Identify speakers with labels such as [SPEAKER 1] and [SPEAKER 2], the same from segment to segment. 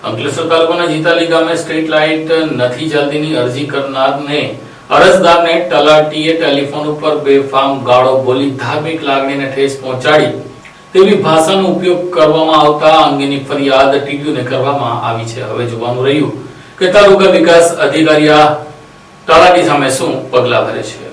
[SPEAKER 1] અંકલેશ્વર તાલુકાના જીતાલી ગામે street light નથી ચાલતીની અરજી કરનારને અરજદારને તલાટીએ ટેલિફોન ઉપર બેફામ ગાળો બોલી ધાર્મિક લાગણીને ઠેસ પહોંચાડી તેવી ભાષાનો ઉપયોગ કરવામાં આવતા અંગેની ફરિયાદ ટીડીઓને કરવામાં આવી છે। હવે જોવાનું રહ્યું કે તાલુકા વિકાસ અધિકારી તલાટી સામે શું પગલાં ભરે છે।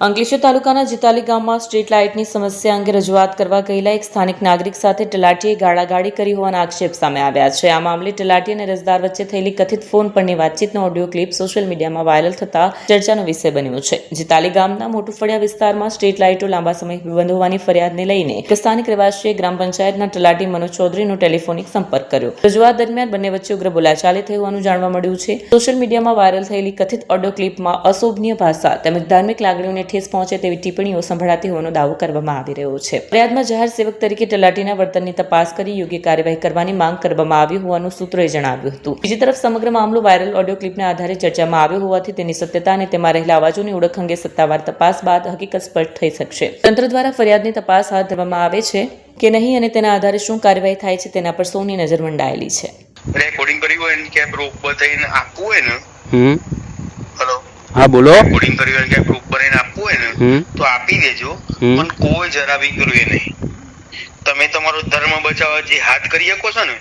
[SPEAKER 2] અંકલેશ્વર તાલુકાના જીતાલી ગામમાં સ્ટ્રીટ લાઇટની સમસ્યા અંગે રજૂઆત કરવા ગયેલા એક સ્થાનિક નાગરિક સાથે તલાટીએ ગાળાગાળી કરી હોવાના આક્ષેપ સામે આવ્યા છે। આ મામલે તલાટી અને અરજદાર વચ્ચે થયેલી કથિત ફોન પરની વાતચીતનો ઓડિયો ક્લિપ સોશિયલ મીડિયામાં વાયરલ થતા ચર્ચાનો વિષય બન્યો છે। જીતાલી ગામના મોટુફળિયા વિસ્તારમાં સ્ટ્રીટ લાઇટો લાંબા સમય બંધ હોવાની ફરિયાદને લઈને સ્થાનિક રહેવાસીએ ગ્રામ પંચાયતના તલાટી મનોજ ચૌધરીનો ટેલિફોનિક સંપર્ક કર્યો। રજૂઆત દરમિયાન બંને વચ્ચે ઉગ્ર બોલાચાલી થઈ હોવાનું જાણવા મળ્યું છે। સોશિયલ મીડિયામાં વાયરલ થયેલી કથિત ઓડિયો ક્લિપમાં અશોભનીય ભાષા તેમજ ધાર્મિક લાગણીઓને ઠેસ પહોંચે તેવી ટિપ્પણીઓ સંભળાતી હોવાનો દાવો કરવામાં આવી રહ્યો છે। ફરિયાદમાં જાહેર સેવક તરીકે તલાટીના વર્તનની તપાસ કરી યોગ્ય કાર્યવાહી કરવાની માંગ કરવામાં આવી હોવાનું સૂત્રોએ જણાવ્યું હતું। બીજી તરફ સમગ્ર મામલો વાયરલ ઓડિયો ક્લિપના આધારે ચર્ચામાં આવ્યો હોવાથી તેની સત્યતા અને તેમાં રહેલા અવાજોની ઓળખ અંગે સત્તાવાર તપાસ બાદ હકીકત સ્પષ્ટ થઈ શકશે। તંત્ર દ્વારા ફરિયાદની તપાસ હાથ ધરવામાં આવે છે કે નહીં અને તેના આધારે શું કાર્યવાહી થાય છે તેના પર સૌની નજર મંડાયેલી છે।
[SPEAKER 3] રેકોર્ડિંગ કર્યું હોય ને કે પ્રૂફ બતાવીને આપવું હોય ને હેલો
[SPEAKER 4] हाँ बोलो
[SPEAKER 3] રેકોર્ડિંગ કર્યું હોય કે પ્રૂફ બનાવીને આપવું હોય ને તો આપી દેજો પણ કોઈ જરા બી કર્યું એ નહીં। તમે તમારો ધર્મ બચાવવા જે હાથ કરી શકો છો ને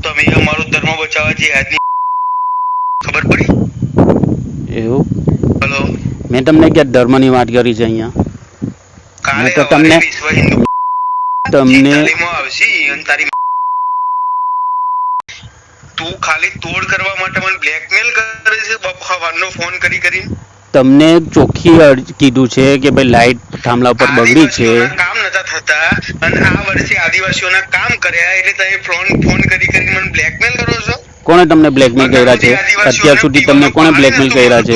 [SPEAKER 3] તમે અમારો ધર્મ બચાવવા જે હાથની ખબર પડી
[SPEAKER 4] એવું
[SPEAKER 3] હેલો
[SPEAKER 4] મેં તમને ક્યાં ધર્મની વાત કરી છે અહીંયા
[SPEAKER 3] કાલે
[SPEAKER 4] તો તમને
[SPEAKER 3] વિશ્વ હિન્દુ
[SPEAKER 4] તમને
[SPEAKER 3] તાલીમમાં આવશે અને તારી તું ખાલી તોડ કરવા માટે મને બ્લેકમેલ કરે છે બફાવાનો ફોન કરી કરીને।
[SPEAKER 4] તમને ચોખ્ખી કીધું છે કે ભાઈ લાઈટ થાંભલા ઉપર બગડી છે,
[SPEAKER 3] કામ નતા થતા અને આ વર્ષે આદિવાસીઓના કામ કર્યા એટલે તમે ફોન કરી મને બ્લેકમેલ કરો છો।
[SPEAKER 4] કોણે તમને બ્લેકમેલ કર્યા છે? અત્યાર સુધી તમને કોણે બ્લેકમેલ કર્યા છે?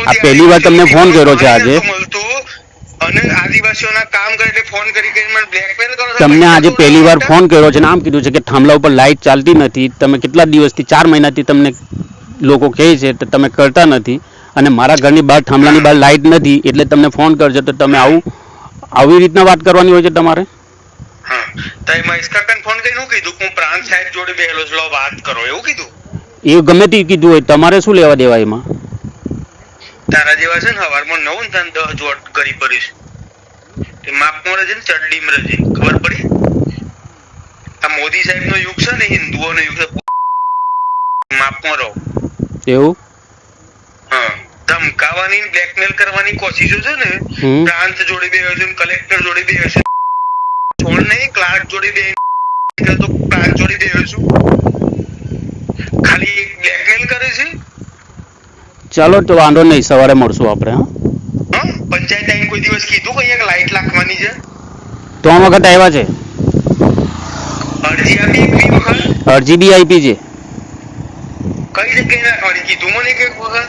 [SPEAKER 4] આ પહેલી વાર તમને ફોન કર્યો છે આજે?
[SPEAKER 3] અને આદિવાસીઓના કામ કરે એટલે ફોન કરી મને બ્લેકમેલ કરો છો।
[SPEAKER 4] તમને આજે પહેલી વાર ફોન કર્યો છે ને આમ કીધું છે કે થાંભલા ઉપર લાઈટ ચાલતી નથી। તમે કેટલા દિવસથી 4 મહિનાથી તમને લોકો કહે છે તો તમે કરતા નથી અને મારા ઘરની બહાર થાંભલાની બહાર લાઈટ નથી એટલે તમને ફોન કરજો તો તમે આવી રીતના વાત કરવાની હોય છે તમારે।
[SPEAKER 3] હા તો મહેશ કાકાને ફોન કરીને શું કીધું હું પ્રાંત સાહેબ જોડે બેહેલો છું વાત કરો એવું કીધું?
[SPEAKER 4] એ ગમે તે કીધું હોય તમારે શું લેવા દેવા એમાં?
[SPEAKER 3] તારા જેવા છે ને સવારમાં 9 ને 10 જોડ કરી પડીશ તે માપમાં રહે છે ને ચડડીમાં રહે છે ખબર પડી? આ મોદી સાહેબ નો યુગ છે ને હિન્દુઓનો યુગ છે માપમાં રહો
[SPEAKER 4] એવું?
[SPEAKER 3] હા ધમકાવાની બ્લેકમેલ કરવાની કોશિશો છે ને પ્રાંત જોડે બેહ્યો છે કલેક્ટર જોડે બેહ્યો છે છોડ નહીં ક્લાર્ક જોડે બેહ્યો તો પ્રાંત જોડે બેહ્યો છું ખાલી બ્લેકમેલ કરે છે।
[SPEAKER 4] ચાલો તો વાંધો નહીં, સવારે મળશું આપણે।
[SPEAKER 3] હા પંચાયત આઈને કોઈ દિવસ કીધું કે અહીંયા લાઈટ લાખવાની છે?
[SPEAKER 4] 3 વખત આવ્યા છે,
[SPEAKER 3] અરજી આપી એક વખત
[SPEAKER 4] અરજી બી આપી છે।
[SPEAKER 3] કઈ જગ્યાએ નાખવાની કીધું મને એક વખત?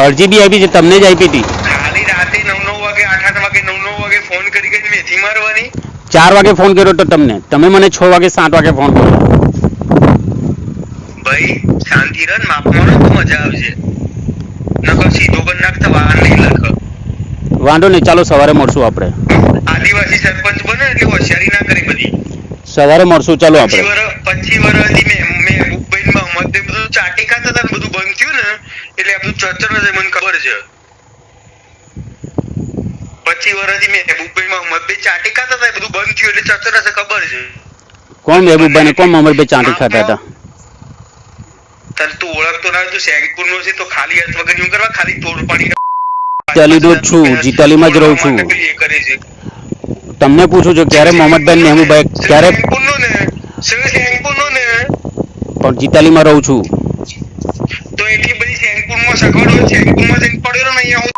[SPEAKER 4] અરજી બી આપી છે, તમને જ આપી હતી।
[SPEAKER 3] ખાલી રાતે 9 વાગે 8 વાગે 9 વાગે ફોન કરી મેથી મારવાની।
[SPEAKER 4] 4 વાગે ફોન કર્યો તો તમને, તમે મને 6 વાગે 7 વાગે ફોન કર્યો।
[SPEAKER 3] ભાઈ શાંતિ રન માપમાં તો મજા આવશે નકર સીધો કરી નાખતા વાર નહીં લખ।
[SPEAKER 4] વાંધો નહીં, ચાલો સવારે મળશું આપણે।
[SPEAKER 3] આદિવાસી સરપંચ બને એટલે હોશિયારી ના કરી બધી।
[SPEAKER 4] સવારે મળશું, ચાલો આપણે।
[SPEAKER 3] 25 વર્ષથી મેં મહેબૂબભાઈ મોહમ્મદ બધું ચાટી ખાતા હતા બધું બંધ થયું ને એટલે આ બધું ચર્ચા છે મને ખબર છે। 25 વર્ષથી મહેબૂબભાઈ મોહમ્મદભાઈ ચાટી ખાતા હતા બધું બંધ થયું એટલે ચર્ચા છે ખબર છે।
[SPEAKER 4] કોણ મહેબૂબભાઈ ને કોણ મોહમ્મદભાઈ ચાટી ખાતા હતા?
[SPEAKER 3] તાર તું ઓળખતો ના તું શેરીપુર નો છે તો ખાલી હાથ વગર નું કરવા ખાલી તોડ પાડી
[SPEAKER 4] જીતાલીનો જ છું, જીતાલીમાં જ રહું છું। તમને પૂછું છું ક્યારે મોહમ્મદભાઈ મહેબૂબભાઈ ક્યારે? પણ જીતાલીમાં રહું છું
[SPEAKER 3] તો એટલી બધી શેરીપુરમાં સગવડ હોય શેરીપુરમાં જઈને પડેલો નહીં આવું।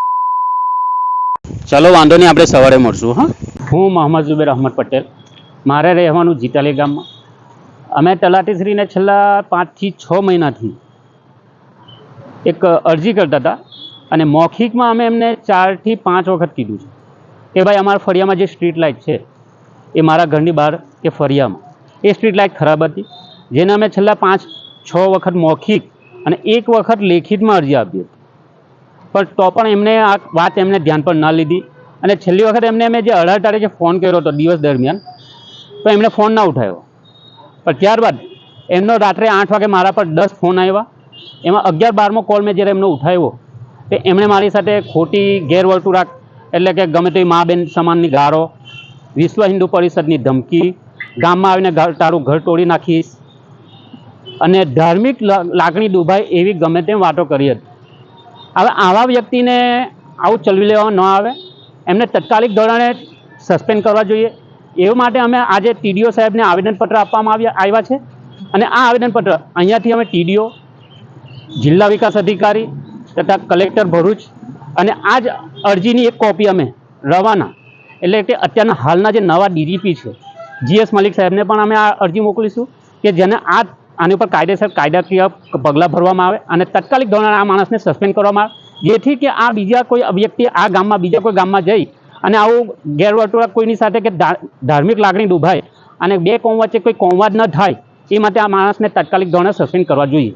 [SPEAKER 4] ચાલો વાંધો નહીં, આપણે સવારે મળશું। હા, હું મોહમ્મદ ઝુબેર અહમદ પટેલ, મારે રહેવાનું જીતાલી ગામમાં। અમે તલાટીશ્રીને છેલ્લા 5 થી 6 મહિનાથી એક અરજી કરતા હતા અને મૌખિકમાં અમે એમને 4 થી 5 વખત કીધું છે કે ભાઈ અમારા ફળિયામાં જે સ્ટ્રીટ લાઇટ છે એ મારા ઘરની બહાર કે ફળિયામાં એ સ્ટ્રીટ લાઇટ ખરાબ હતી, જેને અમે છેલ્લા 5-6 વખત મૌખિક અને 1 વખત લેખિતમાં અરજી આપી હતી, પણ તો પણ એમને આ વાત એમને ધ્યાન પર ના લીધી અને છેલ્લી વખત એમને અમે જે 18 તારીખે ફોન કર્યો હતો દિવસ દરમિયાન તો એમણે ફોન ના ઉઠાવ્યો। પણ ત્યારબાદ એમનો રાત્રે 8 વાગે મારા પર 10 ફોન આવ્યા. એમાં 11-12મો કોલ મેં જ્યારે એમનો ઉઠાવ્યો તો એમણે મારી સાથે ખોટી ગેરવર્તણૂક એટલે કે ગમે તે મા બેન સમાનની ગાળો, વિશ્વ હિન્દુ પરિષદની ધમકી, ગામમાં આવીને તારું ઘર તોડી નાખીશ અને ધાર્મિક લાગણી દુભાય એવી ગમે તેમ વાતો કરી હતી. હવે આવા વ્યક્તિને આવું ચલવી લેવા ન આવે, એમને તાત્કાલિક ધોરણે સસ્પેન્ડ કરવા જોઈએ. એ માટે અમે આજે TDO સાહેબને આવેદનપત્ર આપવામાં આવ્યા છે અને આ આવેદનપત્ર અહીંયાથી અમે TDO, જિલ્લા વિકાસ અધિકારી તથા કલેક્ટર ભરૂચ અને આ જ અરજીની એક કોપી અમે રવાના એટલે કે અત્યારના હાલના જે નવા DGP છે GS મલિક સાહેબને પણ અમે આ અરજી મોકલીશું કે જેને આની ઉપર કાયદાકીય પગલાં ભરવામાં આવે અને તાત્કાલિક ધોરણે આ માણસને સસ્પેન્ડ કરવામાં આવે, જેથી કે આ બીજા કોઈ વ્યક્તિ આ ગામમાં બીજા કોઈ ગામમાં જઈ અને આવું ગેરવર્તણૂક કોઈની સાથે કે ધાર્મિક લાગણી દુભાય અને બે કોમ વચ્ચે કોઈ કોમવાદ ન થાય એ માટે આ માણસને તાત્કાલિક ધોરણે સસ્પેન્ડ કરવા જોઈએ.